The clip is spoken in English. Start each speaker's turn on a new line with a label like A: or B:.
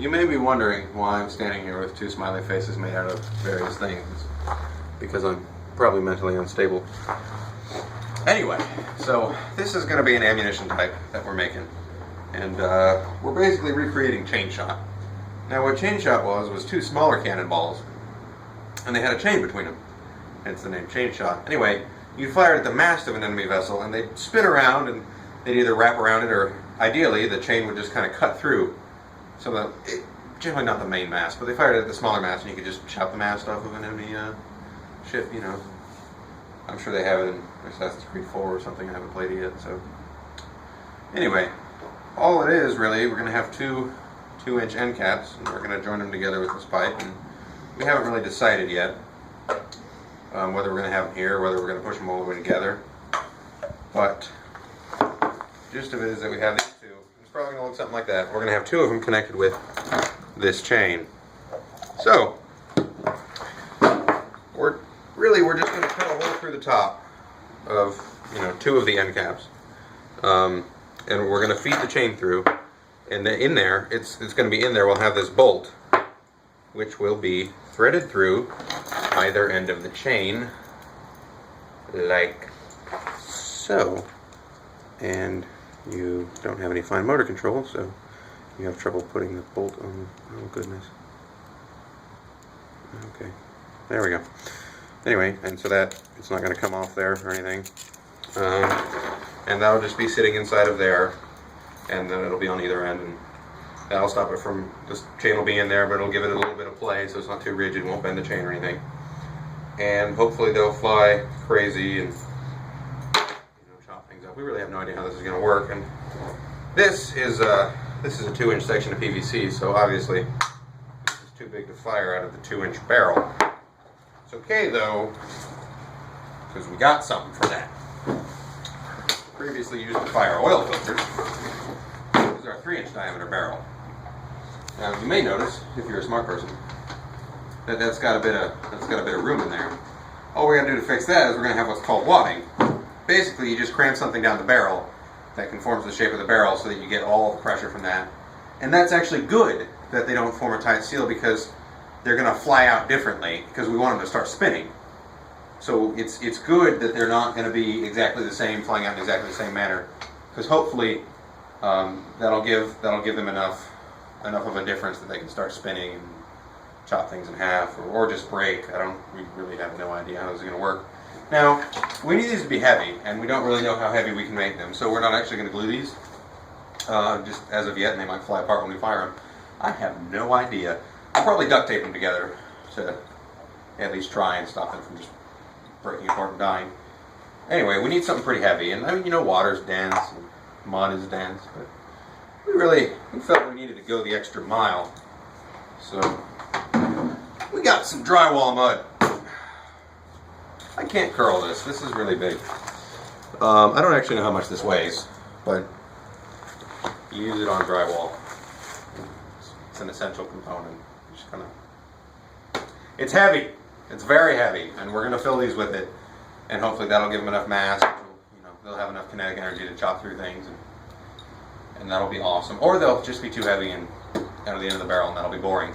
A: you may be wondering why I'm standing here with two smiley faces made out of various things. Because I'm probably mentally unstable. Anyway, so this is going to be an ammunition type that we're making. And we're basically recreating chain shot. Now what chain shot was two smaller cannonballs. And they had a chain between them. Hence the name chain shot. Anyway, you fire it at the mast of an enemy vessel and they'd spin around and they'd either wrap around it or ideally the chain would just kind of cut through some of the, generally not the main mast, but they fired it at the smaller mast and you could just chop the mast off of an enemy ship, you know. I'm sure they have it in Assassin's Creed 4 or something. I haven't played it yet, so. Anyway, all it is really, we're going to have two 2-inch end caps and we're going to join them together with this pipe. And we haven't really decided yet whether we're going to have them here or whether we're going to push them all the way together. But the gist of it is that we have these two. It's probably going to look something like that. We're going to have two of them connected with this chain. So, we're just going to cut a hole through the top of, two of the end caps. And we're going to feed the chain through. And then in there, it's going to be in there, we'll have this bolt, which will be threaded through either end of the chain, like so. And you don't have any fine motor control, so you have trouble putting the bolt on. Oh goodness. Okay, there we go. Anyway, and so that it's not going to come off there or anything. And that'll just be sitting inside of there, and then it'll be on either end, and that'll stop it from, this chain will be in there, but it'll give it a little bit of play so it's not too rigid, won't bend the chain or anything. And hopefully they'll fly crazy and chop things up. We really have no idea how this is going to work. And this is a 2-inch section of PVC, so obviously this is too big to fire out of the 2-inch barrel. It's okay though, because we got something for that. Previously used to fire oil filters. These are a 3-inch diameter barrel. Now you may notice, if you're a smart person, that that's got a bit of room in there. All we got to do to fix that is we're going to have what's called wadding. Basically, you just cram something down the barrel that conforms the shape of the barrel so that you get all the pressure from that. And that's actually good that they don't form a tight seal because they're going to fly out differently because we want them to start spinning. So it's good that they're not going to be exactly the same, flying out in exactly the same manner, because hopefully that'll give them enough of a difference that they can start spinning and chop things in half or just break. We really have no idea how this is going to work. Now, we need these to be heavy, and we don't really know how heavy we can make them, so we're not actually going to glue these just as of yet, and they might fly apart when we fire them. I have no idea. I'll probably duct tape them together to at least try and stop them from just breaking apart and dying. Anyway, we need something pretty heavy, and I mean, water's dense, and mud is dense, but we felt we needed to go the extra mile. So, we got some drywall mud. I can't curl this. This is really big. I don't actually know how much this weighs, but you use it on drywall. It's an essential component. It's heavy. It's very heavy, and we're going to fill these with it, and hopefully that'll give them enough mass. They'll have enough kinetic energy to chop through things, and that'll be awesome. Or they'll just be too heavy and out of the end of the barrel, and that'll be boring.